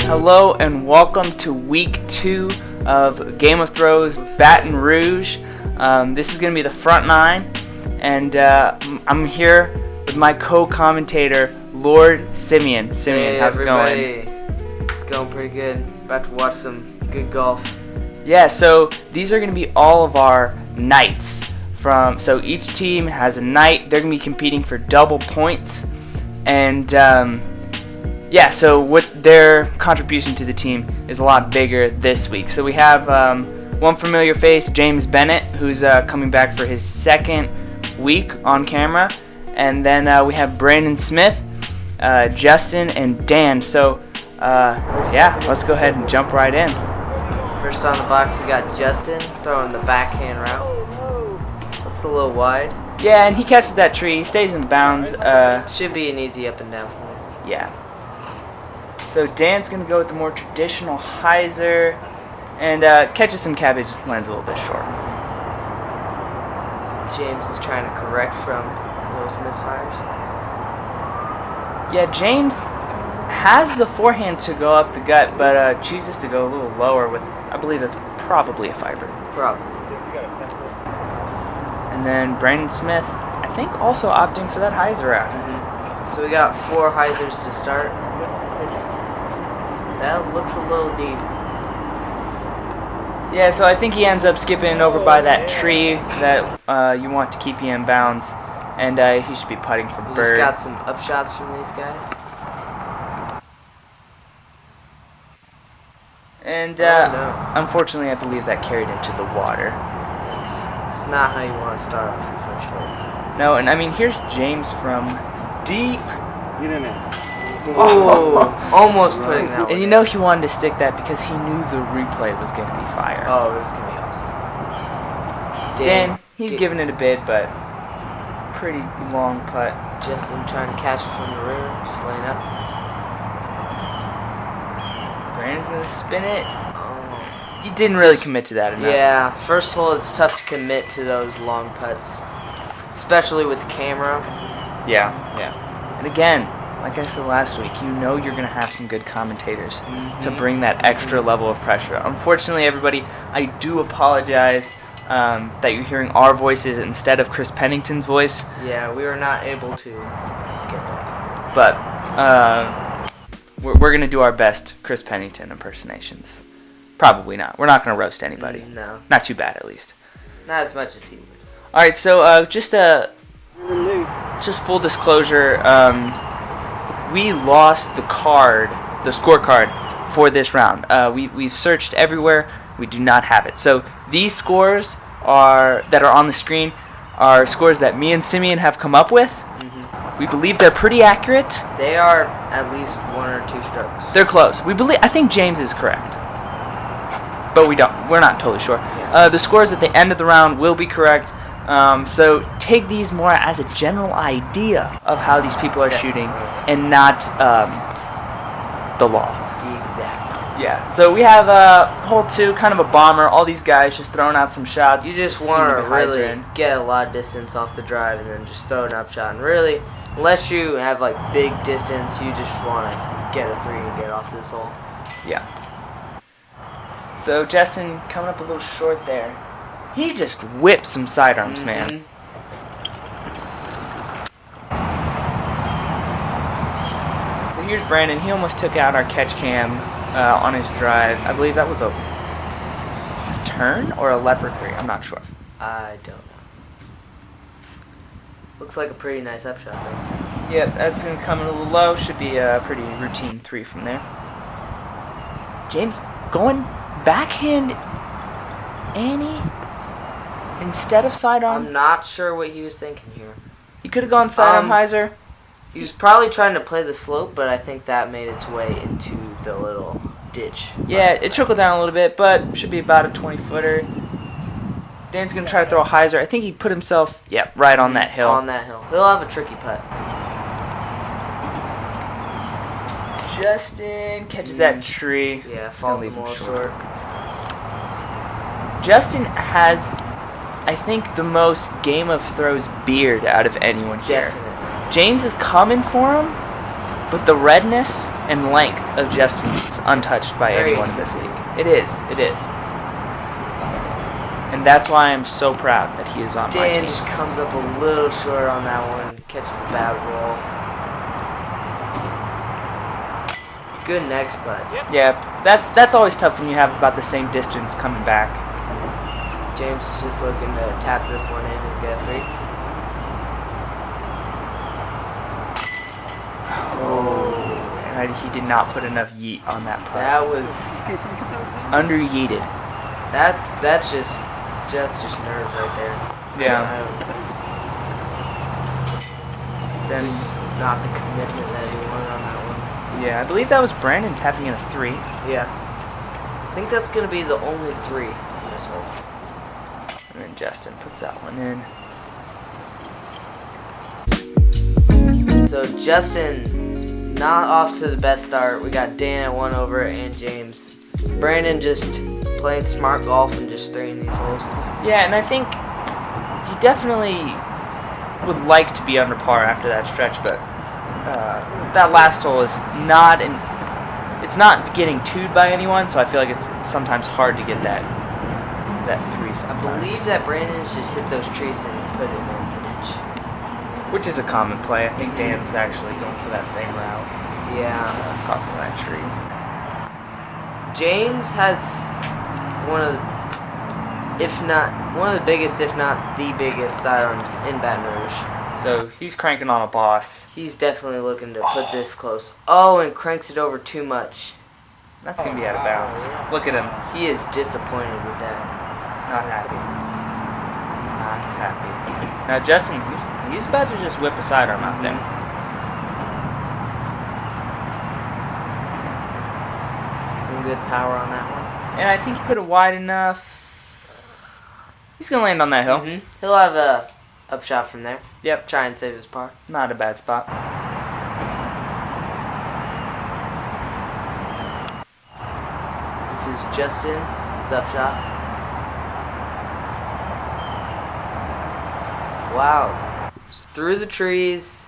Hello and welcome to week 2 of Game of Thrones Baton Rouge. This is going to be the front 9, and I'm here with my co-commentator, Lord Simeon. Simeon, hey, how's everybody. it going? It's going pretty good. About to watch some good golf. Yeah, so these are going to be all of our knights. So each team has a knight. They're going to be competing for double points, and yeah, so what their contribution to the team is a lot bigger this week. So we have one familiar face, James Bennett, who's coming back for his second week on camera. And then we have Brandon Smith, Justin, and Dan. So, yeah, let's go ahead and jump right in. First on the box, we got Justin throwing the backhand route. Looks a little wide. Yeah, and he catches that tree. He stays in bounds. Should be an easy up and down for him. Yeah. So Dan's going to go with the more traditional hyzer, and catches some cabbage, lands a little bit short. James is trying to correct from those misfires. Yeah, James has the forehand to go up the gut, but chooses to go a little lower with, I believe that's probably a fiber. Probably. And then Brandon Smith, I think also opting for that hyzer route. Mm-hmm. So we got 4 hyzers to start. That looks a little deep. Yeah, so I think he ends up skipping over by that tree that you want to keep you in bounds, and he should be putting for bird. He's got some upshots from these guys. And no. Unfortunately, I believe that carried into the water. It's not how you want to start off your first hole. No, and I mean, here's James from deep. Oh, almost putting that one. And you know he wanted to stick that because he knew the replay was going to be fire. Oh, it was going to be awesome. Dan, he's giving it a bid, but pretty long putt. Justin trying to catch it from the rear, just laying up. Brandon's going to spin it. Oh. He didn't really commit to that enough. Yeah, first hole it's tough to commit to those long putts, especially with the camera. Yeah. And again, like I said last week, you know you're going to have some good commentators to bring that extra level of pressure. Unfortunately, everybody, I do apologize that you're hearing our voices instead of Chris Pennington's voice. Yeah, we were not able to get that. But we're going to do our best Chris Pennington impersonations. Probably not. We're not going to roast anybody. No. Not too bad, at least. Not as much as he would. All right, so just full disclosure, we lost the scorecard for this round. We've searched everywhere. We do not have it. So these scores that are on the screen are scores that me and Simeon have come up with. Mm-hmm. We believe they're pretty accurate. They are at least 1 or 2 strokes. They're close. I think James is correct, but we're not totally sure. Yeah. The scores at the end of the round will be correct. So take these more as a general idea of how these people are shooting, and not the law. Exactly. Yeah. So we have hole 2, kind of a bomber. All these guys just throwing out some shots. You just want to really get a lot of distance off the drive and then just throw an upshot. And really, unless you have like big distance, you just want to get a 3 and get off this hole. Yeah. So Justin coming up a little short there. He just whipped some sidearms, man. So here's Brandon. He almost took out our catch cam on his drive. I believe that was a turn or a leopard 3. I'm not sure. I don't know. Looks like a pretty nice upshot, though. Yeah, that's going to come in a little low. Should be a pretty routine 3 from there. James going backhand Annie instead of sidearm. I'm not sure what he was thinking here. He could have gone sidearm hyzer. He was probably trying to play the slope, but I think that made its way into the little ditch. Yeah, it trickled down a little bit, but should be about a 20-footer. Dan's going to try to throw a hyzer. I think he put himself, right on that hill. On that hill. He'll have a tricky putt. Justin catches that tree. Yeah, falls a little short. Justin has, I think, the most Game of Thrones beard out of anyone here. Definitely. James is coming for him, But the redness and length of Justin is untouched by Very anyone in this league. It is. It is. And that's why I'm so proud that he is on my Dan team. just comes up a little short on that one. Catches a bad roll. Good next putt. Yeah, that's always tough when you have about the same distance coming back. James is just looking to tap this one in and get a 3. Oh, and he did not put enough yeet on that putt. That was Under yeeted. that's just nerves right there. Yeah. Then Just not the commitment that he wanted on that one. yeah, I believe that was Brandon tapping in a 3. Yeah. I think that's gonna be the only 3 in this hole. And then Justin puts that one in. So Justin, not off to the best start. We got Dan at 1 over and James. Brandon just playing smart golf and just 3ing these holes. Yeah, and I think he definitely would like to be under par after that stretch, but that last hole is not it's not getting two'd by anyone, so I feel like it's sometimes hard to get that 3 I sometimes. believe that Brandon's just hit those trees and put it in the ditch. Which is a common play. I think Dan's actually going for that same route. Yeah. Caught some of that tree. James has one of the biggest, if not the biggest, sidearms in Baton Rouge. So he's cranking on a boss. He's definitely looking to put this close. Oh, and cranks it over too much. That's going to be out of bounds. Look at him. He is disappointed with that. Not happy. Not happy. Now Justin, he's about to just whip a sidearm out there. Some good power on that one. And I think he put it wide enough. He's going to land on that hill. He'll have a upshot from there. Yep. Try and save his par. Not a bad spot. This is Justin. It's upshot. Wow. Just through the trees.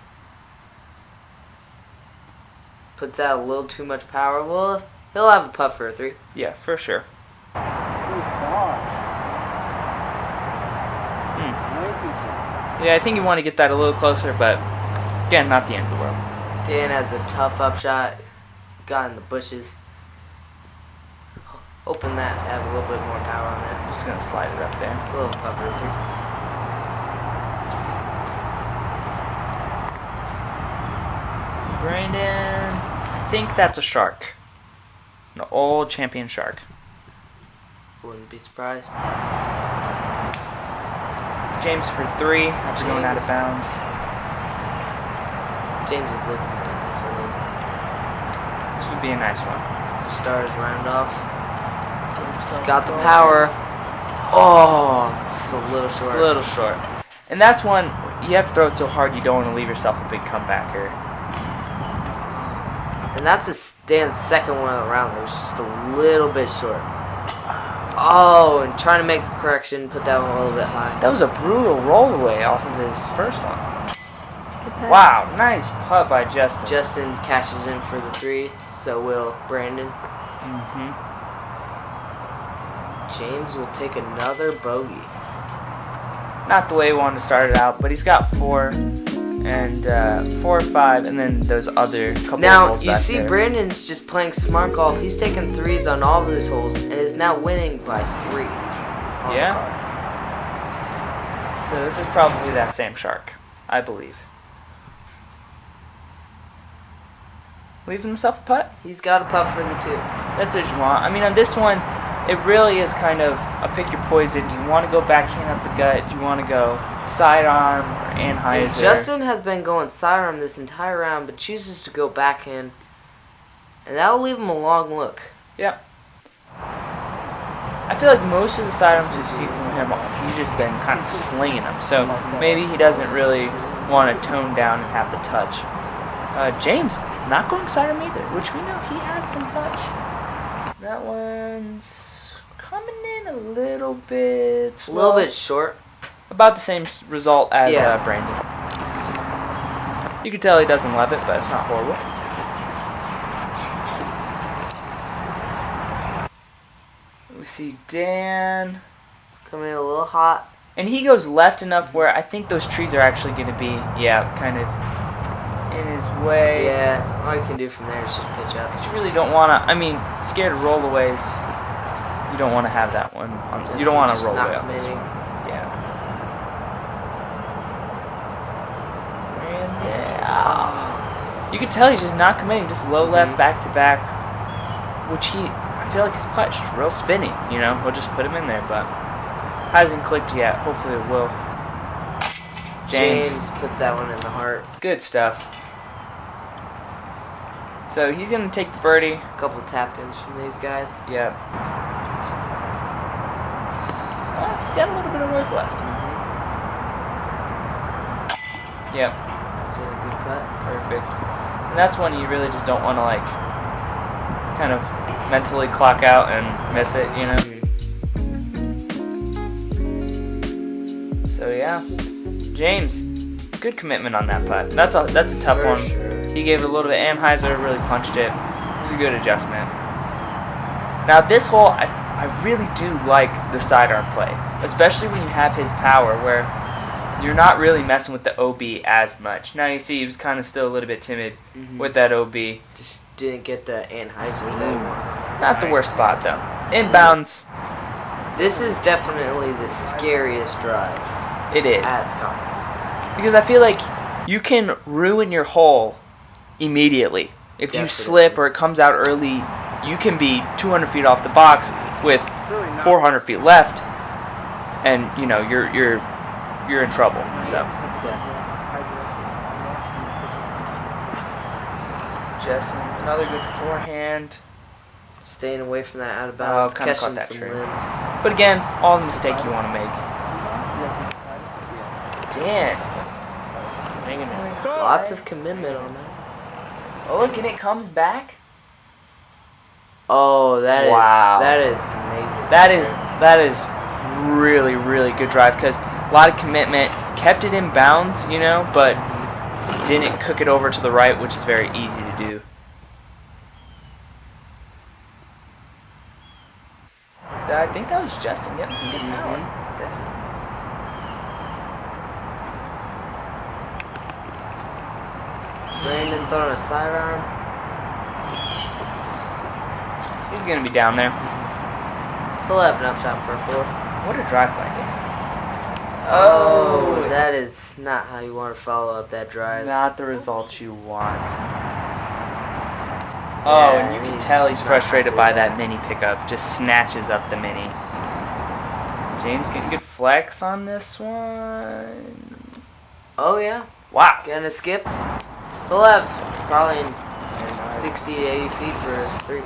Puts out a little too much power. Well, he'll have a putt for a 3. Yeah, for sure. Yeah, I think you want to get that a little closer, but again, not the end of the world. Dan has a tough upshot. Got in the bushes. Hoping that to have a little bit more power on there. I'm just going to slide it up there. It's a little putt for a 3. Brandon, I think that's a shark. An old champion shark. Wouldn't be surprised. James for 3 after going out of bounds. James is looking to put this one in. This would be a nice one. The stars round off. It's got the power. Oh, just a little short. A little short. And that's one, you have to throw it so hard you don't want to leave yourself a big comebacker. And that's Dan's second one of the round. It was just a little bit short. Oh, and trying to make the correction, put that one a little bit high. That was a brutal roll away off of his first one. Wow, nice putt by Justin. Justin catches in for the 3, so will Brandon. Mm-hmm. James will take another bogey. Not the way he wanted to start it out, but he's got 4 and 4 or 5, and then those other couple of Now, holes you back see there. Brandon's just playing smart golf. He's taking 3s on all of his holes and is now winning by 3. On Yeah? the card. So this is probably that same shark, I believe. Leaving himself a putt? He's got a putt for the 2. That's what you want. I mean, on this one, it really is kind of a pick your poison. Do you want to go backhand up the gut? Do you want to go sidearm or Anheuser? And Justin has been going sidearm this entire round, but chooses to go backhand. And that will leave him a long look. Yep. I feel like most of the sidearms we've seen from him, he's just been kind of slinging them. So maybe he doesn't really want to tone down and have the touch. James, not going sidearm either, which we know he has some touch. That one's coming in a little bit slow. A little bit short. About the same result as Yeah. Brandon. You can tell he doesn't love it, but it's not horrible. see Dan. Coming in a little hot. And he goes left enough where I think those trees are actually going to be, kind of in his way. Yeah, all you can do from there is just pitch up. You really don't want to, scared of rollaways. You don't want to have that one. You don't want to roll away on this one. Yeah. And you can tell he's just not committing, just low left, back to back. Which I feel like his putt's real spinny, We'll just put him in there, but hasn't clicked yet. Hopefully it will. James puts that one in the heart. Good stuff. So he's going to take the birdie. A couple tap-ins from these guys. Yep. He's got a little bit of work left. Yep. That's a good putt. Perfect. And that's one you really just don't want to, kind of mentally clock out and miss it, So, yeah. James, good commitment on that putt. That's a tough one. Sure. He gave it a little bit. Anheuser really punched it. It was a good adjustment. Now this hole, I really do like the sidearm play, especially when you have his power, where you're not really messing with the OB as much. Now you see he was kind of still a little bit timid with that OB. Just didn't get the Anheuser that he wanted. Not the worst spot though. Inbounds. This is definitely the scariest drive. It is. At Scott. Because I feel like you can ruin your hole immediately. If you slip or it comes out early, you can be 200 feet off the box with 400 feet left, and you're in trouble. So Justin's another good forehand. Staying away from that out of bounds, kind of catching caught that some tree. limbs. But again, all the mistake you want to make. Dan. Lots of commitment on that. Oh, look, and it comes back. Oh, that is amazing. That is really, really good drive, because a lot of commitment, kept it in bounds, but didn't cook it over to the right, which is very easy to do. I think that was Justin getting some good power. Definitely. Brandon throwing a sidearm. He's going to be down there. He'll have an upshot for a 4. What a drive by him. Oh, that is not how you want to follow up that drive. Not the results you want. Oh, and you can tell he's frustrated by that mini pickup. Just snatches up the mini. James getting good flex on this one. Oh, yeah. Wow. Gonna skip. He'll have probably 60 to 80 feet for his 3.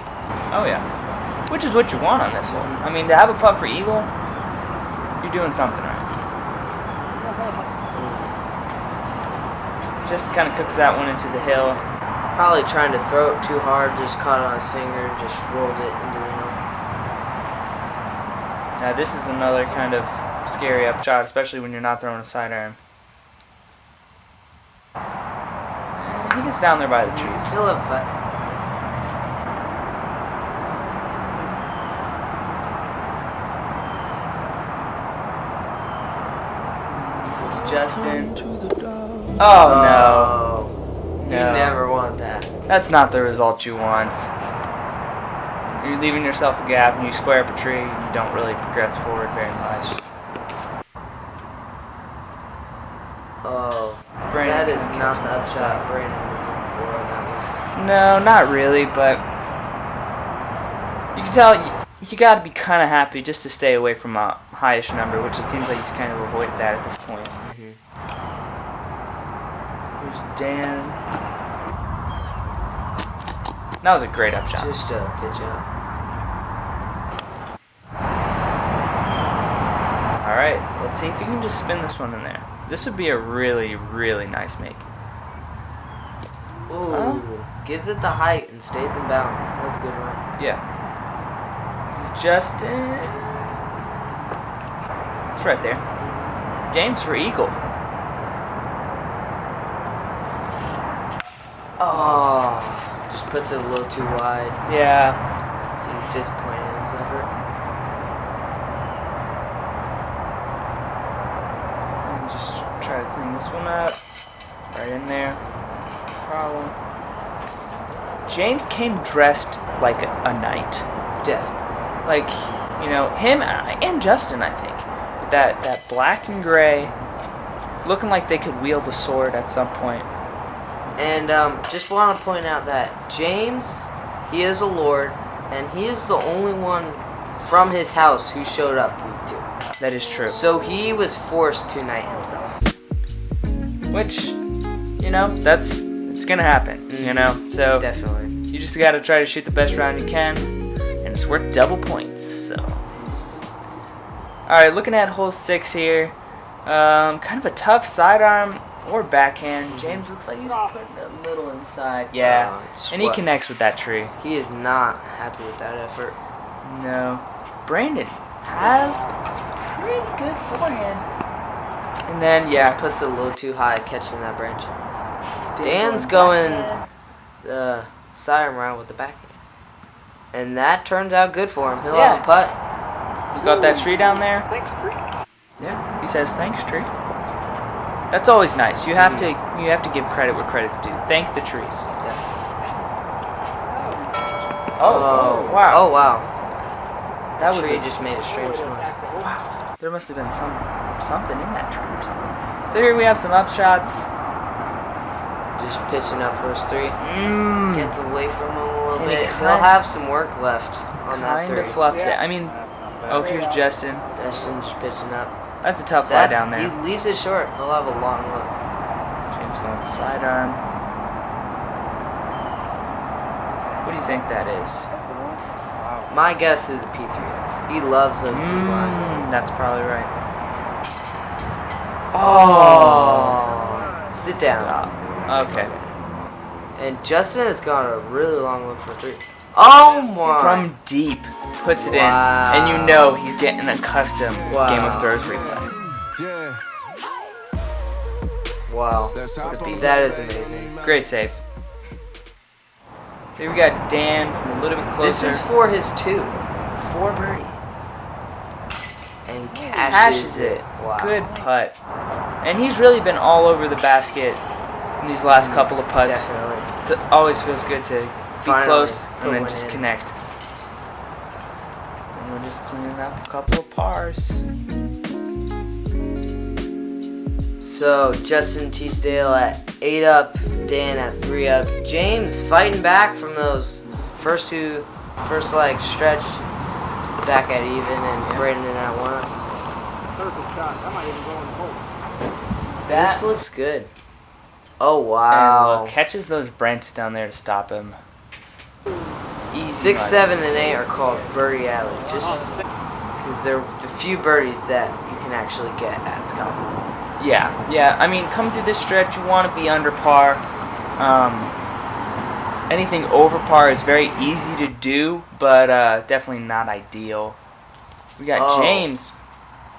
Oh, yeah. Which is what you want on this one. To have a putt for eagle, you're doing something right. Just kind of cooks that one into the hill. Probably trying to throw it too hard, just caught it on his finger, just rolled it into the hill. Now this is another kind of scary upshot, especially when you're not throwing a sidearm. He gets down there by the trees. Still have a putt. This is Justin. Oh no. You never want that. That's not the result you want. You're leaving yourself a gap and you square up a tree and you don't really progress forward very much. Oh, Brandon, that is not the upshot Brandon was looking for on that one. No, not really, but you can tell you got to be kind of happy just to stay away from a highish number, which it seems like he's kind of avoided that at this point. Here's Dan. That was a great upshot. Just a pitch up. Alright, let's see if you can just spin this one in there. This would be a really, really nice make. Ooh, gives it the height and stays in bounds. That's a good one. Yeah. This is Justin. It's right there. James for eagle. Oh, just puts it a little too wide. Yeah. So he's disappointed in his effort. this one up. Right in there. Problem. James came dressed like a knight. Definitely. Like, you know, him and Justin, I think. With that black and gray, looking like they could wield a sword at some point. And just want to point out that James, he is a lord, and he is the only one from his house who showed up week 2. That is true. So he was forced to knight himself. Which, you know, it's gonna happen, you know? So Definitely. you just gotta try to shoot the best round you can, and it's worth double points, so. Alright, looking at hole 6 here. Kind of a tough sidearm or backhand. James looks like he's putting a little inside. Yeah, and he connects with that tree. He is not happy with that effort. No. Brandon has a pretty good forehand. And then, yeah. Puts it a little too high catching that branch. Dan's going the sidearm round with the backhand. And that turns out good for him. He'll have a putt. You got that tree down there? Thanks, tree. Yeah, he says thanks, tree. That's always nice. You have to give credit where credit's due. Thank the trees. Oh wow. Oh wow. That The was tree just made a strange noise. wow. There must have been something in that tree or something. So here we have some upshots. Just pitching up for his 3. Gets away from him a little And he bit. kinda- He'll have some work left on that 3. Kind of fluffs it. I mean, oh, here's Justin. Justin just pitching up. That's a tough lie down He there. leaves it short. He'll have a long look. James going with sidearm. What do you think that is? My guess is a P3X. He loves those deep lines. That's probably right. Oh! Sit down. Stop. Okay. And Justin has got a really long look for 3. Oh my! From deep, puts it Wow. in, and you know he's getting a custom Wow. Game of Thrones replay. Yeah, Wow. that's how That is amazing. Great save. Here we got Dan from a little bit closer. This is for his 2. for birdie. And Cashes it. Wow. Good putt. And he's really been all over the basket in these last couple of putts. Definitely. It always feels good to be Finally close put and then one just in. connect. And we're just cleaning up a couple of pars. So Justin Teasdale at 8 up, Dan at 3 up. James fighting back from those first like stretch, back at even, and Brandon at 1 up. Perfect shot. That might even go in the hole. This looks good. Oh And wow. look, catches those branches down there to stop him. Easy 6, putt. 7, and 8 are called birdie alley, just because they're the few birdies that you can actually get at Scotland. Yeah. I mean, come through this stretch, you want to be under par. Anything over par is very easy to do, but definitely not ideal. We got Oh. James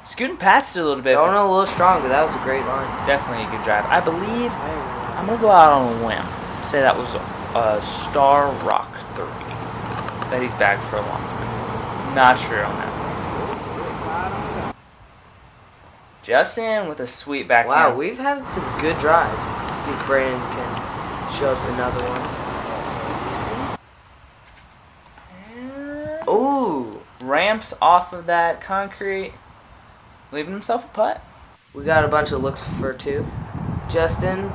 scooting past it a little bit. Going but a little strong, but that was a great line. definitely a good drive. I believe I'm gonna go out on a whim. Say that was a Star Rock 30 that he's bagged for a long time. Not sure on that. Justin with a sweet backhand. Wow, we've had some good drives. See if Brandon can show us another one. Ooh, Ramps off of that concrete, leaving himself a putt. we got a bunch of looks for 2. Justin,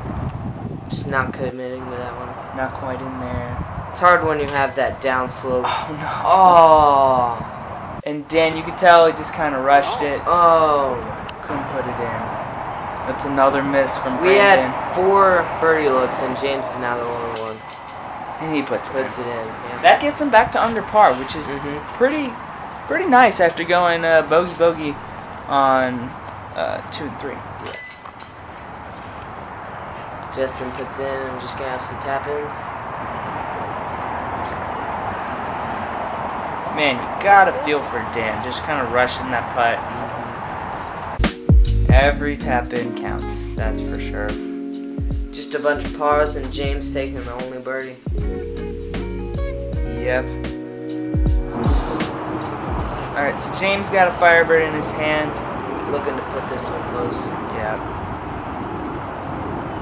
just not committing with that one. Not quite in there. It's hard when you have that downslope. Oh no. Oh, And Dan, you could tell he just kind of rushed it. oh. Couldn't put it in. That's another miss from We Brandon. had 4 birdie looks, and James is now the only one. And he puts Puts it in. Yeah. That gets him back to under par, which is Mhm. pretty nice after going bogey on 2 and 3. Yeah. Justin puts in, and just gonna have some tap-ins. Man, you gotta feel for Dan, just kind of rushing that putt. Every tap in counts, that's for sure. Just a bunch of pars, and James taking the only birdie. Yep. Alright, so James got a Firebird in his hand. Looking to put this one close. Yep.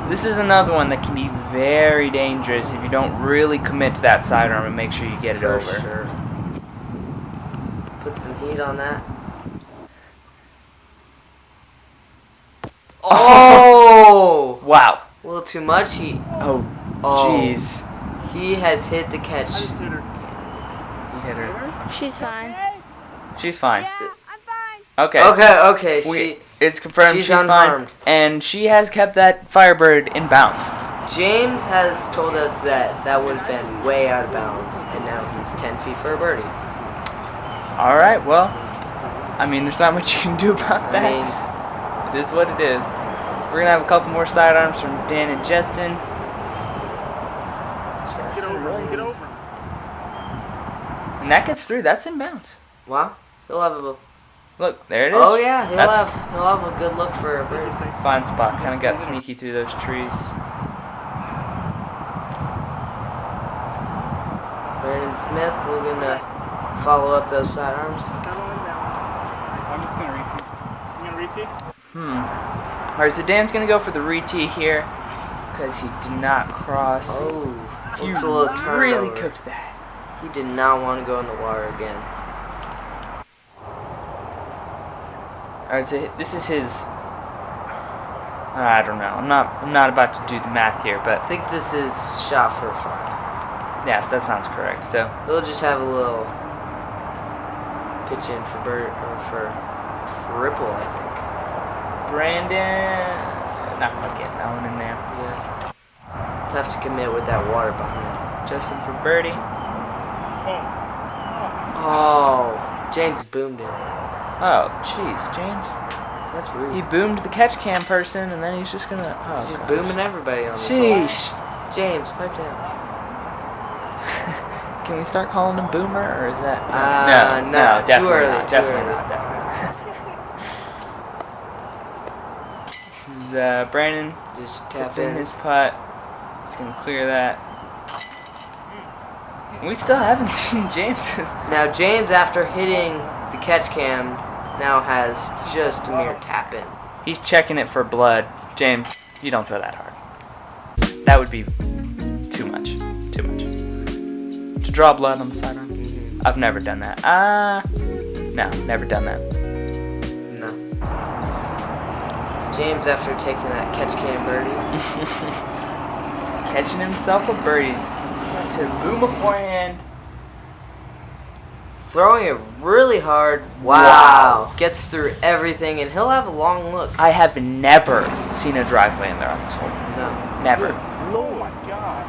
This is another one that can be very dangerous if you don't really commit to that sidearm and make sure you get it For over. sure. Put some heat on that. Oh! Wow. A little too much heat. Oh, Oh. jeez. He has hit the catch. I just hit her. He hit her. She's fine. She's fine. Yeah, I'm fine. Okay. Okay. It's confirmed she's she's fine. unharmed. And she has kept that Firebird in bounds. James has told us that that would have been way out of bounds, and now he's 10 feet for a birdie. Alright, well, I mean, there's not much you can do about that. I mean, It is what it is. We're going to have a couple more sidearms from Dan and Justin. Get over him. Get over him. And that gets through. That's in bounds. wow. He'll have a. Look, there it is. Oh yeah, he'll That's have a good look for a birdie. a fine spot. Kind of got sneaky through those trees. Brandon Smith, we're gonna follow up those sidearms. Settling down. I'm just gonna retee. You gonna retee? Alright, so Dan's going to go for the re-tee here. Because he did not cross. Oh, He looks a little turned really over. cooked that. He did not want to go in the water again. Alright, so this is his. I don't know. I'm not about to do the math here, but I think this is shot for 5. yeah, that sounds correct. So He'll just have a little pitch in for for triple, I think. Brandon, not quite getting that one in there. Yeah. Tough to commit with that water behind. Justin for birdie. Oh, James boomed it. Oh, jeez, James. That's rude. He boomed the catch cam person, and then he's just gonna. Oh, He's just gosh. booming everybody on this. Sheesh. James, pipe down. Can we start calling him Boomer, or is that? No, definitely too early, not. too Definitely early. not. Definitely not. This is Brandon. Just tap Puts in in. his putt. He's gonna clear that. We still haven't seen James's. Now James, after hitting the catch cam, now has just a mere tap in. He's checking it for blood. James, you don't throw that hard. That would be too much. Too much. To draw blood on the sidearm? I've never done that. No, never done that. No. James, after taking that catch cam birdie, Catching himself a birdie. To boom a forehand. throwing it really hard. Wow. Gets through everything, and he'll have a long look. I have never seen a drive land there on this hole. No. Never. Oh my god.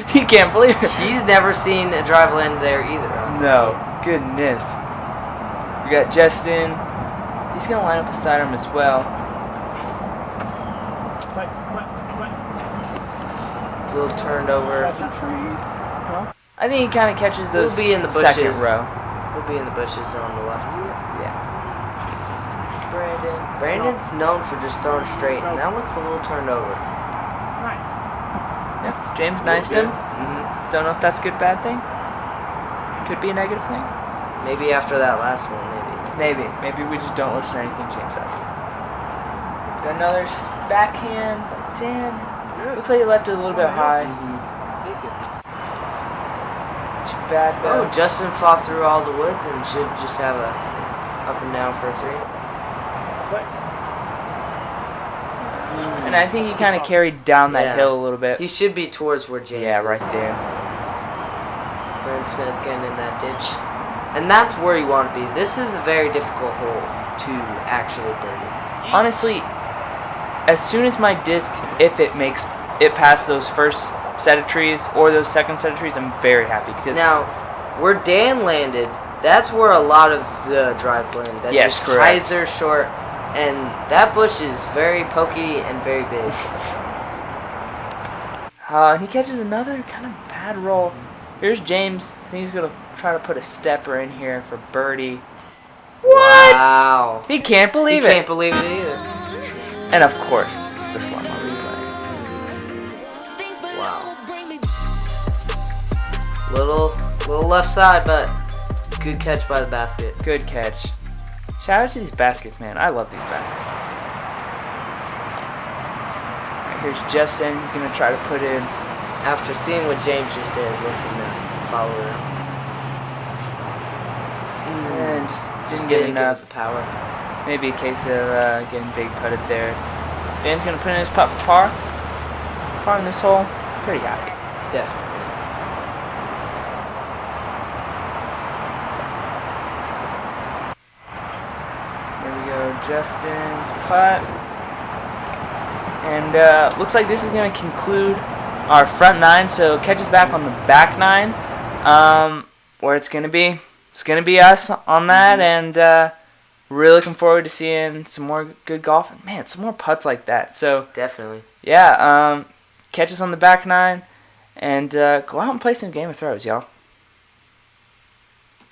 He can't believe it. He's never seen a drive land there either. Honestly. No, goodness. We got Justin. He's gonna line up a sidearm as well. Little turned over. Touching trees. I think he kind of catches those We'll be in the second bushes. row. We'll be in the bushes on the left. Yeah. Brandon. Brandon's known for just throwing straight, and that looks a little turned over. Nice. Yeah, James niced him. Mm-hmm. Don't know if that's a good, bad thing. Could be a negative thing. Maybe after that last one, maybe. Maybe we just don't listen to anything James says. Got another backhand by Dan. Looks like he left it a little bit high. Too bad though. Oh, Justin fought through all the woods and should just have a up and down for a 3. And I think he kind of carried down that Yeah. hill a little bit. He should be towards where James Yeah, is. right there. Brandon Smith getting in that ditch. And that's where you want to be. This is a very difficult hole to actually birdie. Honestly, as soon as my disc, if it makes it past those first set of trees or those second set of trees, I'm very happy because Now, where Dan landed, that's where a lot of the drives land. That Yes, just correct. hyzer short, and that bush is very pokey and very big. and he catches another kind of bad roll. Here's James. I think he's gonna try to put a stepper in here for birdie. What? Wow. He can't He believe can't it. believe it either. And of course, the slump replay. Wow. Little left side, but good catch by the basket. Good catch. Shout out to these baskets, man. I love these baskets. Here's Justin. He's gonna try to put in. After seeing what James just did, looking to follow her. And just Didn't get get enough. with the power. Maybe a case of getting big putted there. Dan's gonna put in his putt for par. Par in this hole. Pretty happy. Definitely. There we go, Justin's putt. And looks like this is going to conclude our front nine. So catch us back on the back nine, where it's going to be. It's going to be us on that, and really looking forward to seeing some more good golf. Man, some more putts like that. So Definitely. yeah, catch us on the back nine, and go out and play some Game of Thrones, y'all.